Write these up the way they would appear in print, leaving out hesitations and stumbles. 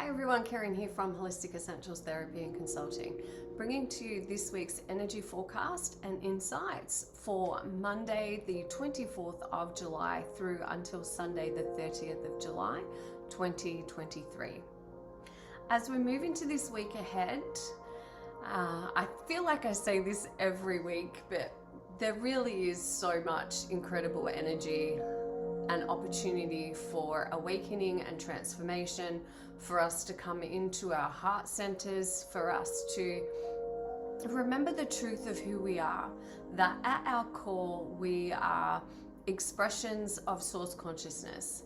Hi everyone, Karen here from Holistic Essentials Therapy and Consulting, bringing to you this week's energy forecast and insights for Monday the 24th of July through until Sunday the 30th of July 2023. As we move into this week ahead, I feel like I say this every week, but there really is so much incredible energy and opportunity for awakening and transformation, for us to come into our heart centers, for us to remember the truth of who we are, that at our core we are expressions of source consciousness,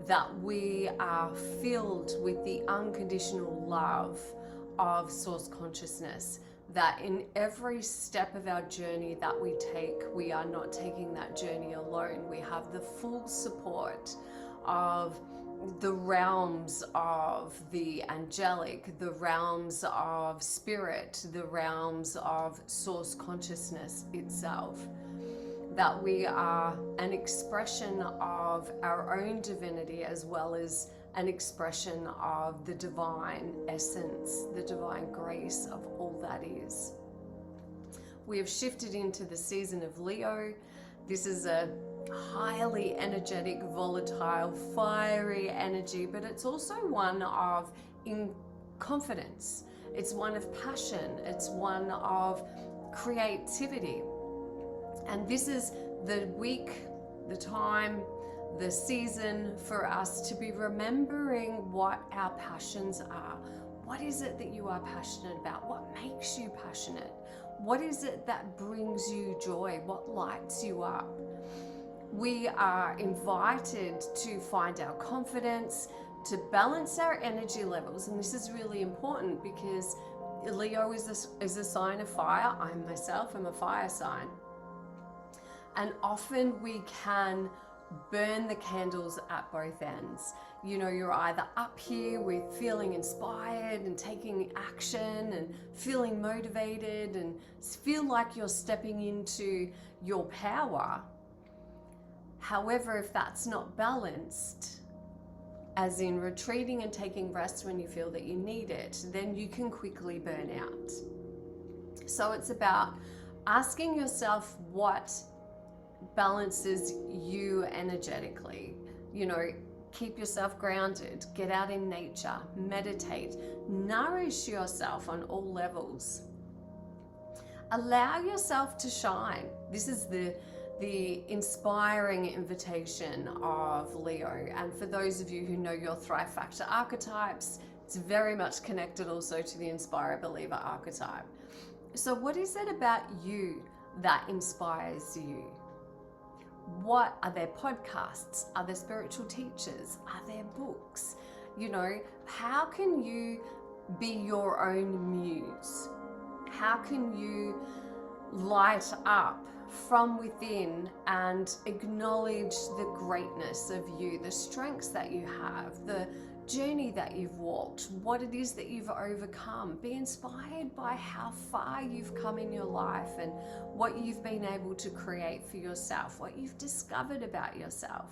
that we are filled with the unconditional love of source consciousness, that in every step of our journey that we take, we are not taking that journey alone. We have the full support of the realms of the angelic, the realms of spirit, the realms of source consciousness itself. That we are an expression of our own divinity as well as an expression of the divine essence, the divine grace of all that is. We have shifted into the season of Leo. This is a highly energetic, volatile, fiery energy, but it's also one of confidence. It's one of passion. It's one of creativity. And this is the week, the time, the season for us to be remembering what our passions are. What is it that you are passionate about? What makes you passionate? What is it that brings you joy? What lights you up? We are invited to find our confidence, to balance our energy levels. And this is really important because Leo is a sign of fire. I myself am a fire sign. And often we can burn the candles at both ends. You know, you're either up here with feeling inspired and taking action and feeling motivated and feel like you're stepping into your power. However, if that's not balanced, as in retreating and taking rest when you feel that you need it, then you can quickly burn out. So it's about asking yourself what balances you energetically. You know, keep yourself grounded, get out in nature, meditate, nourish yourself on all levels. Allow yourself to shine. This is the inspiring invitation of Leo. And for those of you who know your Thrive Factor archetypes, it's very much connected also to the Inspire Believer archetype. So what is it about you that inspires you? What are there podcasts? Are there spiritual teachers? Are there books? You know, how can you be your own muse? How can you light up from within and acknowledge the greatness of you, the strengths that you have, the journey that you've walked, what it is that you've overcome? Be inspired by how far you've come in your life and what you've been able to create for yourself, what you've discovered about yourself,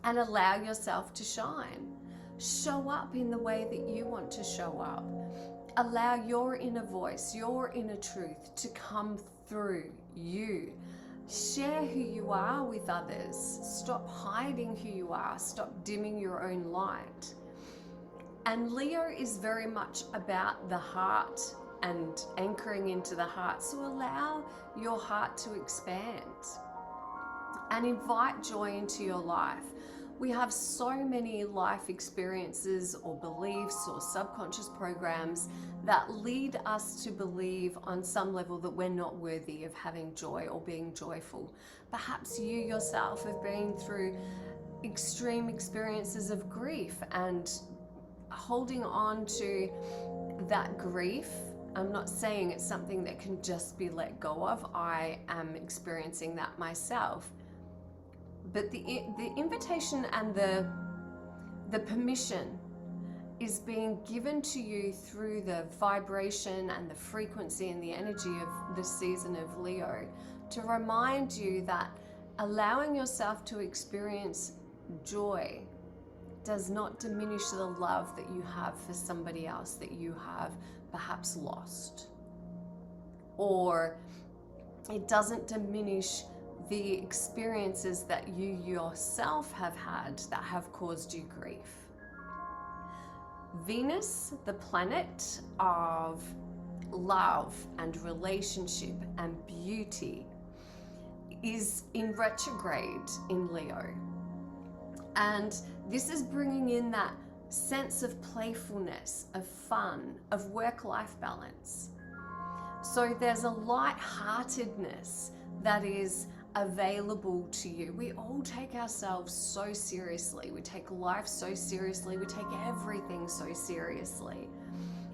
and allow yourself to shine. Show up in the way that you want to show up. Allow your inner voice, your inner truth to come through you. Share who you are with others. Stop hiding who you are. Stop dimming your own light. And Leo is very much about the heart and anchoring into the heart. So allow your heart to expand and invite joy into your life. We have so many life experiences or beliefs or subconscious programs that lead us to believe on some level that we're not worthy of having joy or being joyful. Perhaps you yourself have been through extreme experiences of grief and holding on to that grief. I'm not saying it's something that can just be let go of. I am experiencing that myself. But the invitation and the permission is being given to you through the vibration and the frequency and the energy of the season of Leo to remind you that allowing yourself to experience joy does not diminish the love that you have for somebody else that you have perhaps lost. Or it doesn't diminish the experiences that you yourself have had that have caused you grief. Venus, the planet of love and relationship and beauty, is in retrograde in Leo. And this is bringing in that sense of playfulness, of fun, of work-life balance. So there's a light-heartedness that is available to you. We all take ourselves so seriously. We take life so seriously. We take everything so seriously.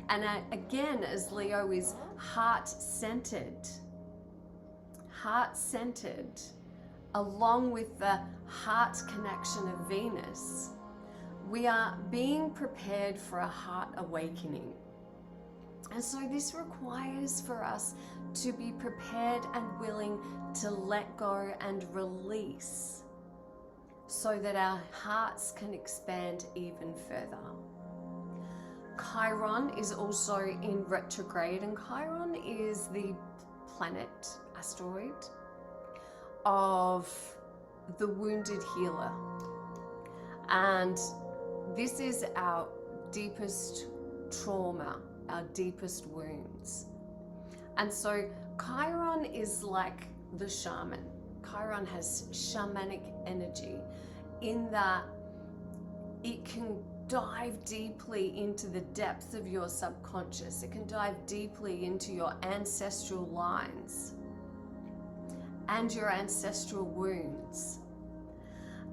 And again, as Leo is heart-centered, along with the heart connection of Venus, we are being prepared for a heart awakening. And so this requires for us to be prepared and willing to let go and release so that our hearts can expand even further. Chiron is also in retrograde, and Chiron is the planet, asteroid, of the wounded healer. And this is our deepest trauma, our deepest wounds. And so Chiron is like the shaman. Chiron has shamanic energy in that it can dive deeply into the depths of your subconscious. It can dive deeply into your ancestral lines and your ancestral wounds.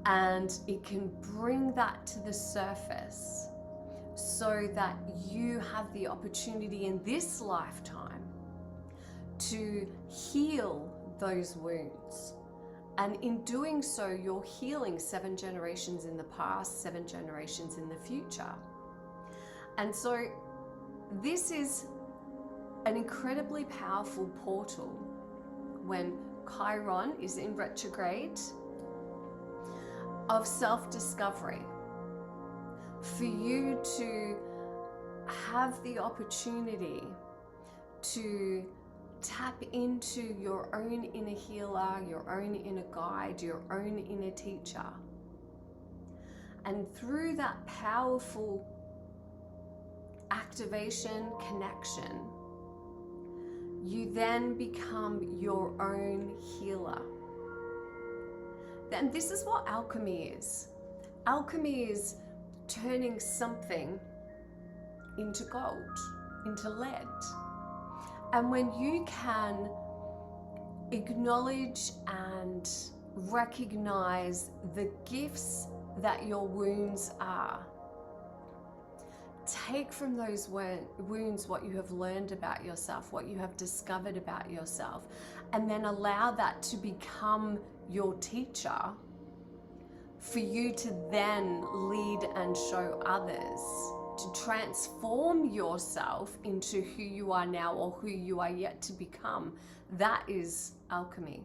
And it can bring that to the surface so that you have the opportunity in this lifetime to heal those wounds. And in doing so, you're healing 7 generations in the past, 7 generations in the future. And so this is an incredibly powerful portal when Chiron is in retrograde of self-discovery, for you to have the opportunity to tap into your own inner healer, your own inner guide, your own inner teacher. And through that powerful activation, connection, you then become your own healer. And this is what alchemy is. Alchemy is turning something into gold, into lead. And when you can acknowledge and recognize the gifts that your wounds are, take from those wounds what you have learned about yourself, what you have discovered about yourself, and then allow that to become your teacher for you to then lead and show others, to transform yourself into who you are now or who you are yet to become. That is alchemy.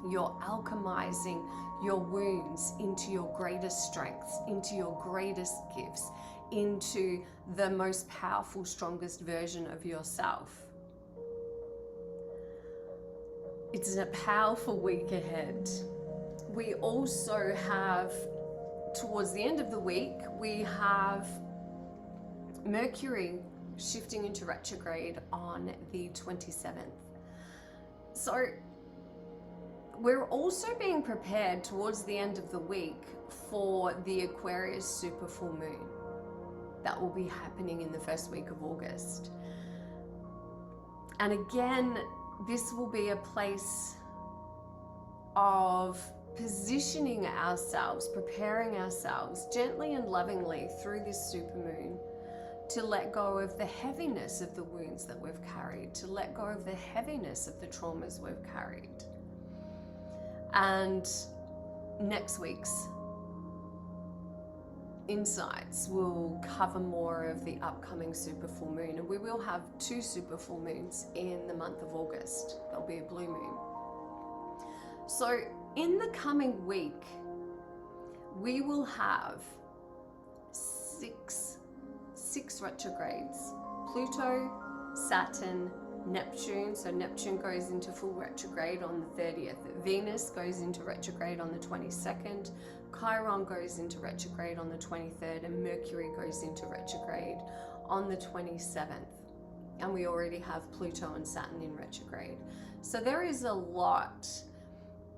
You're alchemizing your wounds into your greatest strengths, into your greatest gifts, into the most powerful, strongest version of yourself. It's a powerful week ahead. We also have, towards the end of the week, we have Mercury shifting into retrograde on the 27th. So we're also being prepared towards the end of the week for the Aquarius super full moon that will be happening in the first week of August. And again, this will be a place of positioning ourselves, preparing ourselves gently and lovingly through this supermoon to let go of the heaviness of the wounds that we've carried, to let go of the heaviness of the traumas we've carried. And next week's insights will cover more of the upcoming super full moon, and we will have 2 super full moons in the month of August. There'll be a blue moon. So in the coming week, we will have six retrogrades: Pluto, Saturn, Neptune. So Neptune goes into full retrograde on the 30th. Venus goes into retrograde on the 22nd. Chiron goes into retrograde on the 23rd, and Mercury goes into retrograde on the 27th. And we already have Pluto and Saturn in retrograde. So there is a lot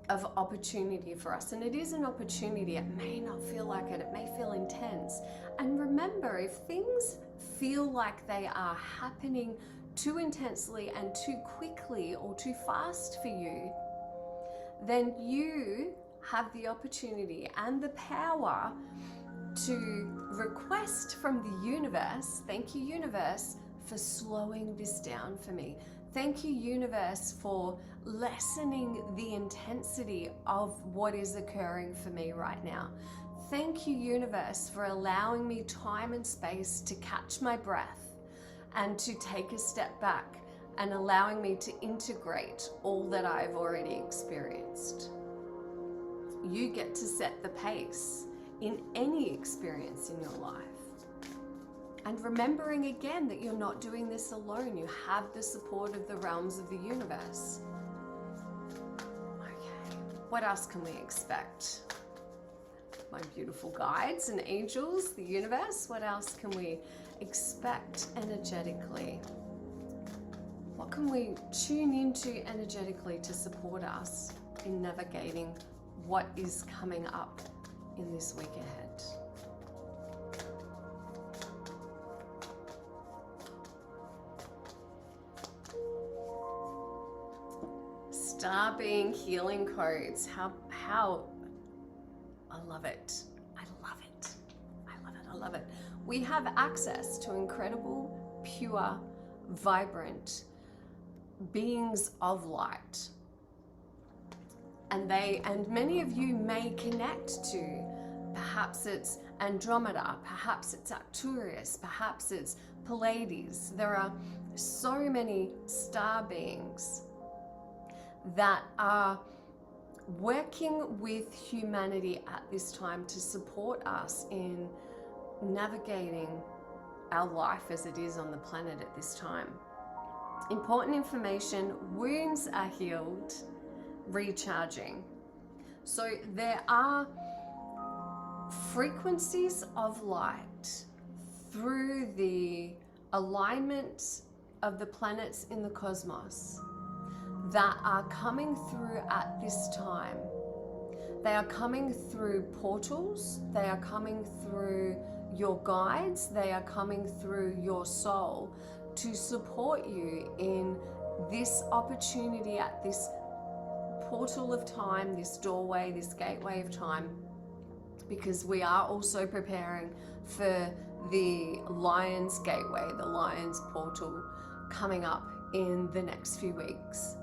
of opportunity for us, and it is an opportunity. It may not feel like it, it may feel intense. And remember, if things feel like they are happening too intensely and too quickly or too fast for you, then you have the opportunity and the power to request from the universe, thank you universe for slowing this down for me. Thank you universe for lessening the intensity of what is occurring for me right now. Thank you universe for allowing me time and space to catch my breath and to take a step back and allowing me to integrate all that I've already experienced. You get to set the pace in any experience in your life. And remembering again that you're not doing this alone. You have the support of the realms of the universe. Okay, what else can we expect? My beautiful guides and angels, the universe, what else can we expect energetically? What can we tune into energetically to support us in navigating what is coming up in this week ahead? Star being healing codes. How I love it. I love it. I love it. I love it. We have access to incredible, pure, vibrant beings of light. And many of you may connect to, perhaps it's Andromeda, perhaps it's Arcturus, perhaps it's Pleiades. There are so many star beings that are working with humanity at this time to support us in navigating our life as it is on the planet at this time. Important information: wounds are healed, recharging. So there are frequencies of light through the alignment of the planets in the cosmos that are coming through at this time. They are coming through portals, they are coming through your guides, they are coming through your soul to support you in this opportunity at this portal of time, this doorway, this gateway of time, because we are also preparing for the Lion's Gateway, the Lion's Portal coming up in the next few weeks,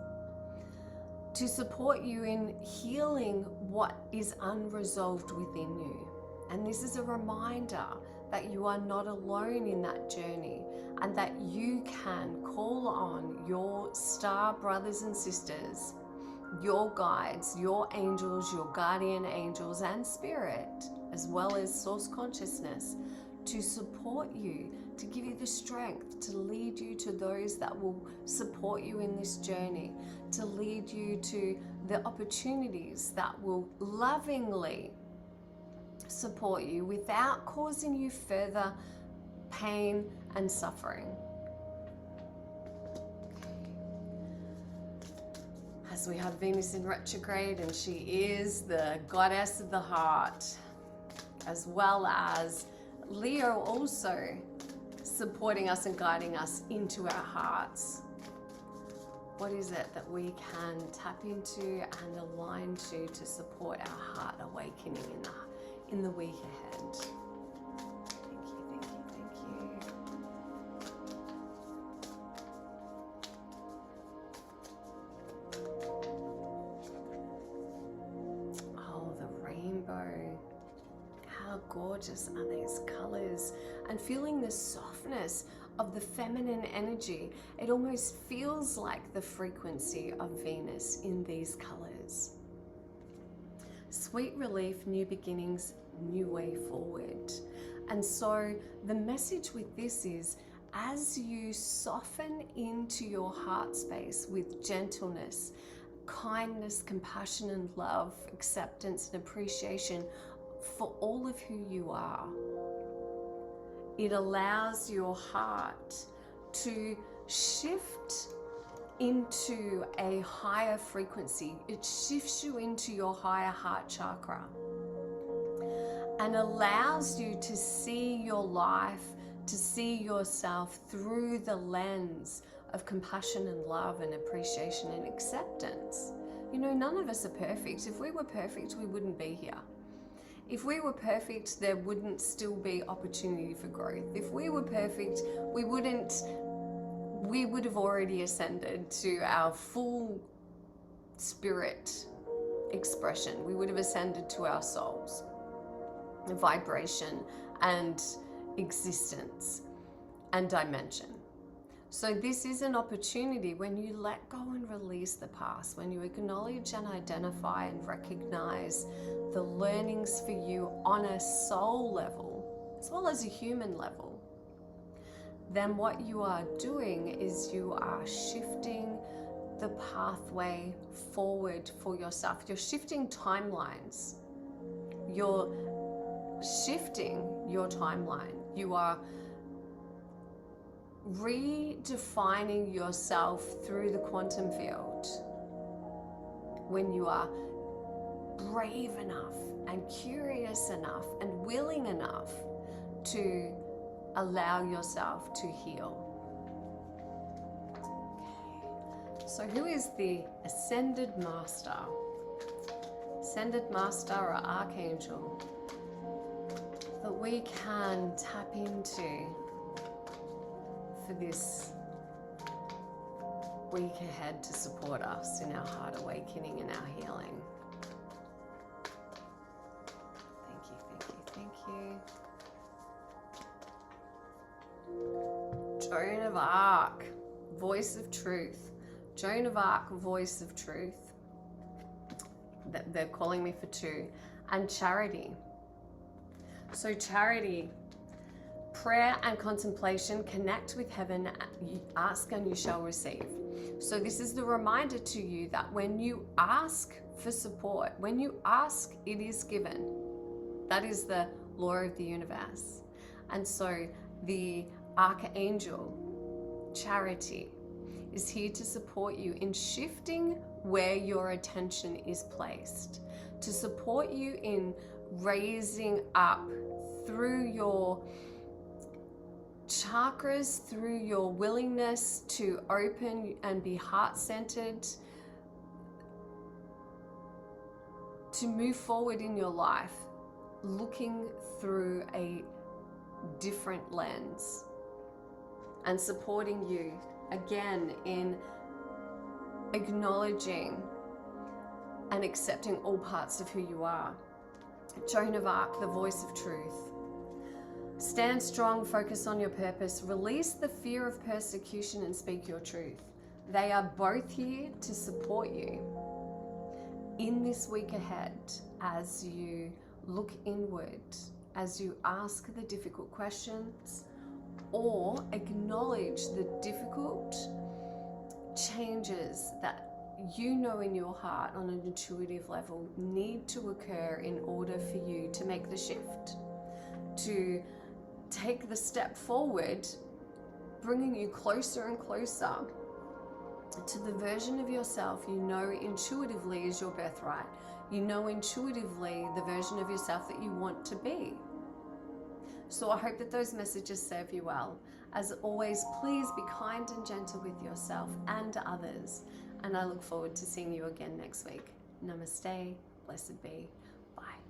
to support you in healing what is unresolved within you. And this is a reminder that you are not alone in that journey, and that you can call on your star brothers and sisters, your guides, your angels, your guardian angels and spirit, as well as source consciousness, to support you, to give you the strength, to lead you to those that will support you in this journey, to lead you to the opportunities that will lovingly support you without causing you further pain and suffering. As we have Venus in retrograde, and she is the goddess of the heart, as well as Leo also supporting us and guiding us into our hearts. What is it that we can tap into and align to support our heart awakening in the week ahead? Thank you, thank you, thank you. Oh, the rainbow. How gorgeous are these colors? And feeling the softness of the feminine energy. It almost feels like the frequency of Venus in these colors. Sweet relief, new beginnings, new way forward. And so the message with this is, as you soften into your heart space with gentleness, kindness, compassion and love, acceptance and appreciation for all of who you are, it allows your heart to shift into a higher frequency. It shifts you into your higher heart chakra and allows you to see your life, to see yourself through the lens of compassion and love and appreciation and acceptance. You know, none of us are perfect. If we were perfect, we wouldn't be here. If we were perfect, there wouldn't still be opportunity for growth. If we were perfect, we would have already ascended to our full spirit expression. We would have ascended to our souls, vibration and existence and dimension. So this is an opportunity when you let go and release the past, when you acknowledge and identify and recognize the learnings for you on a soul level, as well as a human level, then what you are doing is you are shifting the pathway forward for yourself. You're shifting timelines. You're shifting your timeline. You are redefining yourself through the quantum field when you are brave enough and curious enough and willing enough to allow yourself to heal. Okay. So who is the Ascended Master? Ascended Master or Archangel that we can tap into for this week ahead to support us in our heart awakening and our healing? Thank you, thank you, thank you. Joan of Arc, voice of truth. Joan of Arc, voice of truth. They're calling me for two. And Charity. So Charity, prayer and contemplation, connect with heaven, ask and you shall receive. So this is the reminder to you that when you ask for support, when you ask, it is given. That is the law of the universe. And so the Archangel, Charity, is here to support you in shifting where your attention is placed, to support you in raising up through your chakras, through your willingness to open and be heart-centered, to move forward in your life, looking through a different lens, and supporting you again in acknowledging and accepting all parts of who you are. Joan of Arc, the voice of truth. Stand strong, focus on your purpose, release the fear of persecution and speak your truth. They are both here to support you in this week ahead as you look inward, as you ask the difficult questions or acknowledge the difficult changes that you know in your heart on an intuitive level need to occur in order for you to make the shift, to take the step forward, bringing you closer and closer to the version of yourself you know intuitively is your birthright. You know intuitively the version of yourself that you want to be. So I hope that those messages serve you well. As always, please be kind and gentle with yourself and others. And I look forward to seeing you again next week. Namaste, blessed be.